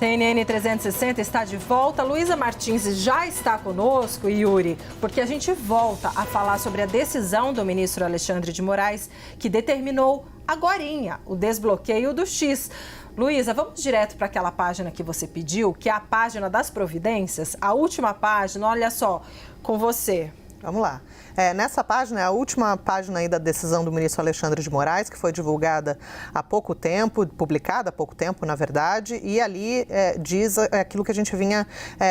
CNN 360 está de volta. Luísa Martins já está conosco, Yuri, porque a gente volta a falar sobre a decisão do ministro Alexandre de Moraes, que determinou agorinha o desbloqueio do X. Luísa, vamos direto para aquela página que você pediu, que é a página das providências. A última página, olha só, com você. Vamos lá. Nessa página, é a última página aí da decisão do ministro Alexandre de Moraes, que foi divulgada há pouco tempo, publicada há pouco tempo, na verdade, e ali diz aquilo que a gente vinha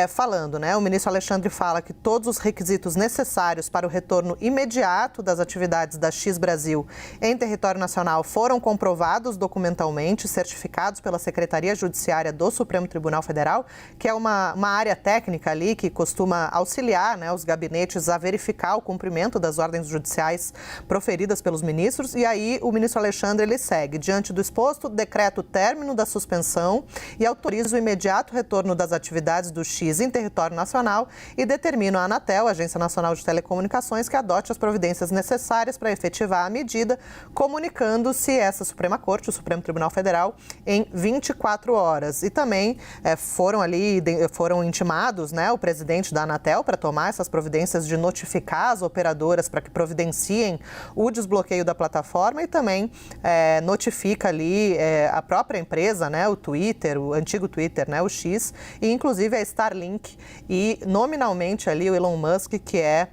falando, né? O ministro Alexandre fala que todos os requisitos necessários para o retorno imediato das atividades da X Brasil em território nacional foram comprovados documentalmente, certificados pela Secretaria Judiciária do Supremo Tribunal Federal, que é uma área técnica ali que costuma auxiliar, né, os gabinetes a verificar o cumprimento das ordens judiciais proferidas pelos ministros. E aí o ministro Alexandre ele segue: diante do exposto, decreto o término da suspensão e autoriza o imediato retorno das atividades do X em território nacional e determina a Anatel, Agência Nacional de Telecomunicações, que adote as providências necessárias para efetivar a medida, comunicando-se essa Suprema Corte, o Supremo Tribunal Federal, em 24 horas. E também foram intimados, né, o presidente da Anatel para tomar essas providências de notificar as operadoras para que providenciem o desbloqueio da plataforma e também notifica ali a própria empresa, né, o Twitter, o antigo Twitter, né, o X, e inclusive a Starlink e nominalmente ali o Elon Musk, que é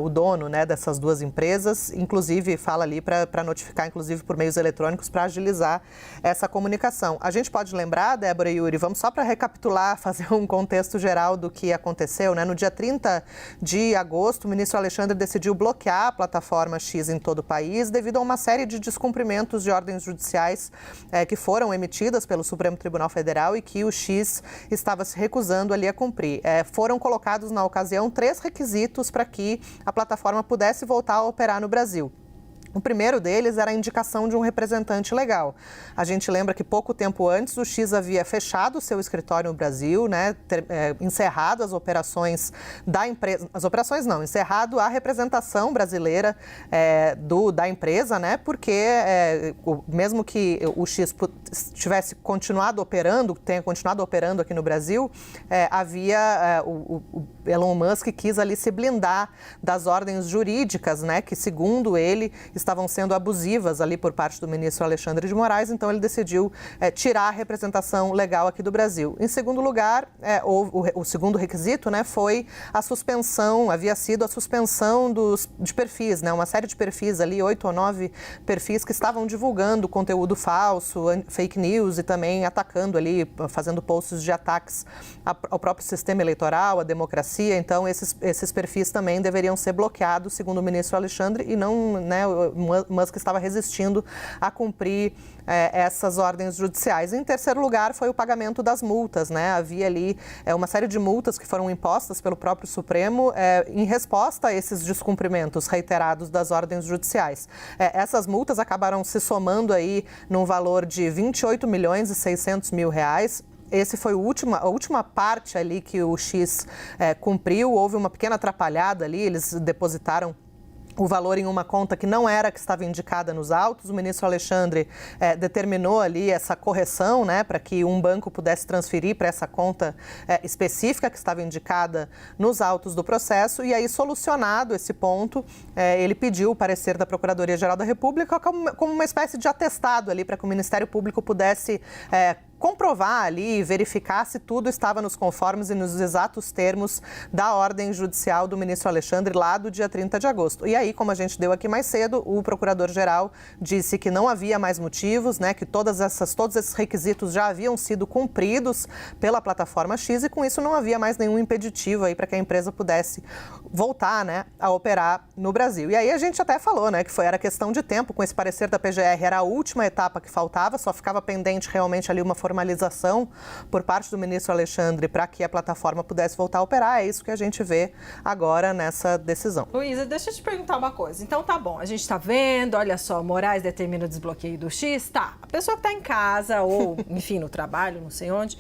o dono, né, dessas duas empresas, inclusive fala ali para notificar, inclusive por meios eletrônicos, para agilizar essa comunicação. A gente pode lembrar, Débora e Yuri, vamos só para recapitular, fazer um contexto geral do que aconteceu, né? No dia 30 de agosto, o ministro Alexandre decidiu bloquear a plataforma X em todo o país devido a uma série de descumprimentos de ordens judiciais que foram emitidas pelo Supremo Tribunal Federal e que o X estava se recusando ali a cumprir. Foram colocados na ocasião 3 requisitos para que a plataforma pudesse voltar a operar no Brasil. O primeiro deles era a indicação de um representante legal. A gente lembra que pouco tempo antes o X havia fechado o seu escritório no Brasil, né, encerrado as operações da empresa, encerrado a representação brasileira da empresa, né, porque mesmo que o X tenha continuado operando aqui no Brasil, o Elon Musk quis ali se blindar das ordens jurídicas, né, que segundo ele estavam sendo abusivas ali por parte do ministro Alexandre de Moraes, então ele decidiu tirar a representação legal aqui do Brasil. Em segundo lugar, o segundo requisito, né, foi a suspensão, havia sido a suspensão de perfis, né, uma série de perfis ali, 8 ou 9 perfis que estavam divulgando conteúdo falso, fake news e também atacando ali, fazendo posts de ataques ao próprio sistema eleitoral, à democracia. Então esses perfis também deveriam ser bloqueados, segundo o ministro Alexandre, e não, né, Musk estava resistindo a cumprir essas ordens judiciais. Em terceiro lugar, foi o pagamento das multas, né? Havia ali uma série de multas que foram impostas pelo próprio Supremo em resposta a esses descumprimentos reiterados das ordens judiciais. Essas multas acabaram se somando aí num valor de 28.600.000 reais. Esse foi a última parte ali que o X cumpriu. Houve uma pequena atrapalhada ali, eles depositaram o valor em uma conta que não era a que estava indicada nos autos. O ministro Alexandre determinou ali essa correção, né, para que um banco pudesse transferir para essa conta específica que estava indicada nos autos do processo. E aí, solucionado esse ponto, ele pediu o parecer da Procuradoria-Geral da República como uma espécie de atestado ali para que o Ministério Público pudesse comprovar ali e verificar se tudo estava nos conformes e nos exatos termos da ordem judicial do ministro Alexandre lá do dia 30 de agosto. E aí, como a gente deu aqui mais cedo, o procurador-geral disse que não havia mais motivos, né, que todos esses requisitos já haviam sido cumpridos pela plataforma X e com isso não havia mais nenhum impeditivo aí para que a empresa pudesse voltar, né, a operar no Brasil. E aí a gente até falou, né, que era questão de tempo, com esse parecer da PGR, era a última etapa que faltava, só ficava pendente realmente ali uma formalização por parte do ministro Alexandre para que a plataforma pudesse voltar a operar. É isso que a gente vê agora nessa decisão. Luísa, deixa eu te perguntar uma coisa. Então tá bom, a gente tá vendo, olha só, Moraes determina o desbloqueio do X, tá. A pessoa que tá em casa ou, enfim, no trabalho, não sei onde,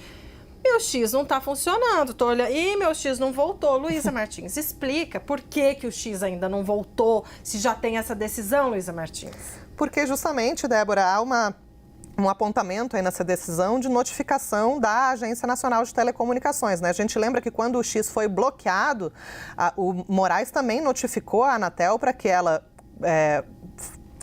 meu X não tá funcionando, tô olhando, e meu X não voltou. Luísa Martins, explica por que o X ainda não voltou, se já tem essa decisão, Luísa Martins. Porque justamente, Débora, há um apontamento aí nessa decisão de notificação da Agência Nacional de Telecomunicações, né? A gente lembra que quando o X foi bloqueado, o Moraes também notificou a Anatel para que ela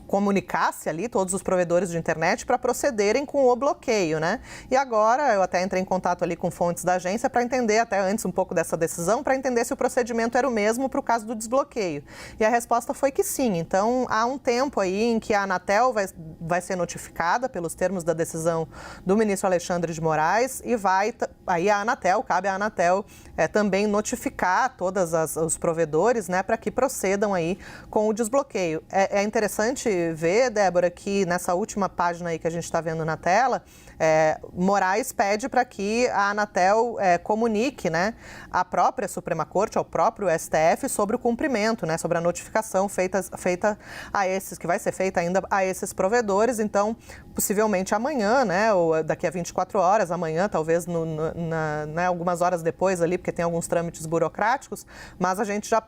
comunicasse ali todos os provedores de internet para procederem com o bloqueio, né? E agora eu até entrei em contato ali com fontes da agência para entender até antes um pouco dessa decisão, para entender se o procedimento era o mesmo para o caso do desbloqueio. E a resposta foi que sim. Então, há um tempo aí em que a Anatel vai ser notificada pelos termos da decisão do ministro Alexandre de Moraes e aí a Anatel, cabe à Anatel também notificar todos os provedores, né, para que procedam aí com o desbloqueio. É interessante ver, Débora, que nessa última página aí que a gente está vendo na tela, Moraes pede para que a Anatel comunique, né, à própria Suprema Corte, ao próprio STF, sobre o cumprimento, né, sobre a notificação feita a esses, que vai ser feita ainda a esses provedores. Então, possivelmente amanhã, né, ou daqui a 24 horas, amanhã, talvez né, algumas horas depois ali, porque tem alguns trâmites burocráticos, mas a gente já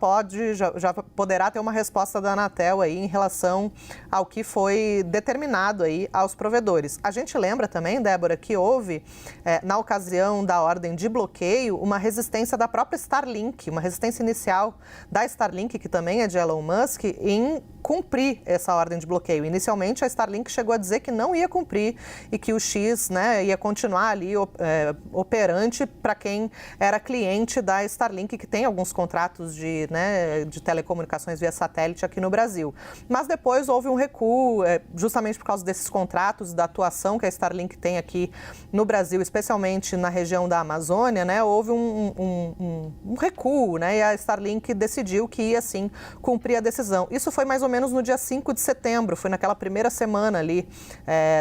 poderá ter uma resposta da Anatel aí em relação ao que foi determinado aí aos provedores. A gente lembra também, Débora, que houve, na ocasião da ordem de bloqueio, uma resistência da própria Starlink, uma resistência inicial da Starlink, que também é de Elon Musk, em cumprir essa ordem de bloqueio. Inicialmente, a Starlink chegou a dizer que não ia cumprir e que o X, né, ia continuar ali operante para quem era cliente da Starlink, que tem alguns contratos de telecomunicações via satélite aqui no Brasil. Mas depois houve um recuo, justamente por causa desses contratos, da atuação que a Starlink tem aqui no Brasil, especialmente na região da Amazônia, né, houve um recuo, né, e a Starlink decidiu que ia, sim, cumprir a decisão. Isso foi mais ou menos no dia 5 de setembro, foi naquela primeira semana ali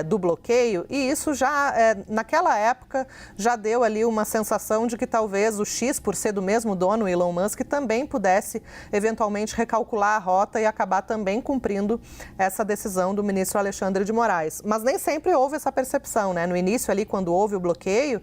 do bloqueio, e isso já, naquela época, já deu ali uma sensação de que talvez o X, por ser do mesmo dono, Elon Musk, também pudesse eventualmente recalcular a rota e acabar também cumprindo essa decisão do ministro Alexandre de Moraes. Mas nem sempre houve essa percepção, né? No início ali, quando houve o bloqueio,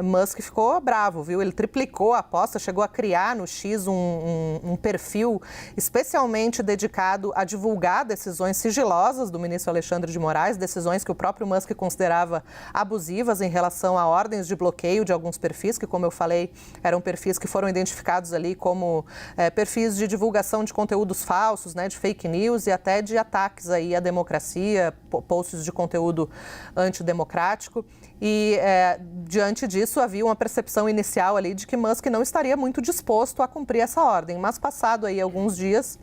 Musk ficou bravo, viu? Ele triplicou a aposta, chegou a criar no X um perfil especialmente dedicado a divulgar decisões sigilosas do ministro Alexandre de Moraes, decisões que o próprio Musk considerava abusivas em relação a ordens de bloqueio de alguns perfis, que, como eu falei, eram perfis que foram identificados ali como perfis de divulgação de conteúdos falsos, né, de fake news e até de ataques aí à democracia, posts de conteúdo antidemocrático. E, diante disso, havia uma percepção inicial ali de que Musk não estaria muito disposto a cumprir essa ordem. Mas, passado aí alguns dias,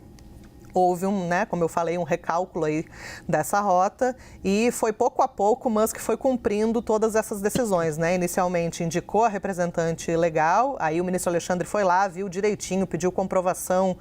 houve como eu falei, um recálculo aí dessa rota e foi pouco a pouco o Musk foi cumprindo todas essas decisões, né? Inicialmente indicou a representante legal, aí o ministro Alexandre foi lá, viu direitinho, pediu comprovação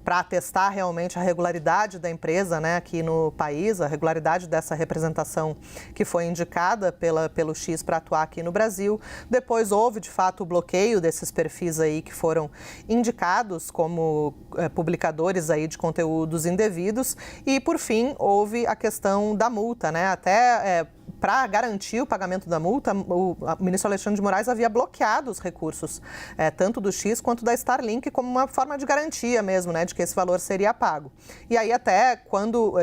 para atestar realmente a regularidade da empresa, né, aqui no país, a regularidade dessa representação que foi indicada pelo X para atuar aqui no Brasil. Depois houve, de fato, o bloqueio desses perfis aí que foram indicados como publicadores aí de conteúdos indevidos e, por fim, houve a questão da multa, né? Até para garantir o pagamento da multa, o ministro Alexandre de Moraes havia bloqueado os recursos, tanto do X quanto da Starlink, como uma forma de garantia mesmo, né, de que esse valor seria pago. E aí até quando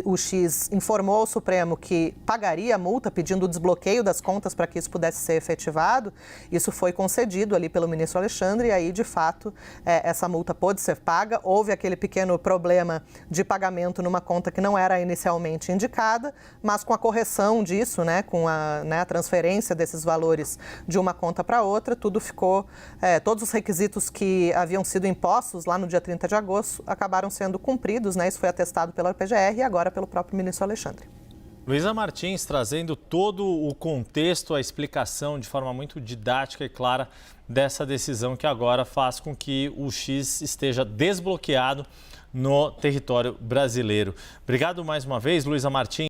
o X informou ao Supremo que pagaria a multa, pedindo o desbloqueio das contas para que isso pudesse ser efetivado, isso foi concedido ali pelo ministro Alexandre e aí, de fato, essa multa pôde ser paga. Houve aquele pequeno problema de pagamento numa conta que não era inicialmente indicada, mas com a correção disso, né, com a transferência desses valores de uma conta para outra, tudo ficou, todos os requisitos que haviam sido impostos lá no dia 30 de agosto acabaram sendo cumpridos, né, isso foi atestado pela PGR e agora pelo próprio ministro Alexandre. Luísa Martins trazendo todo o contexto, a explicação de forma muito didática e clara dessa decisão que agora faz com que o X esteja desbloqueado no território brasileiro. Obrigado mais uma vez, Luísa Martins.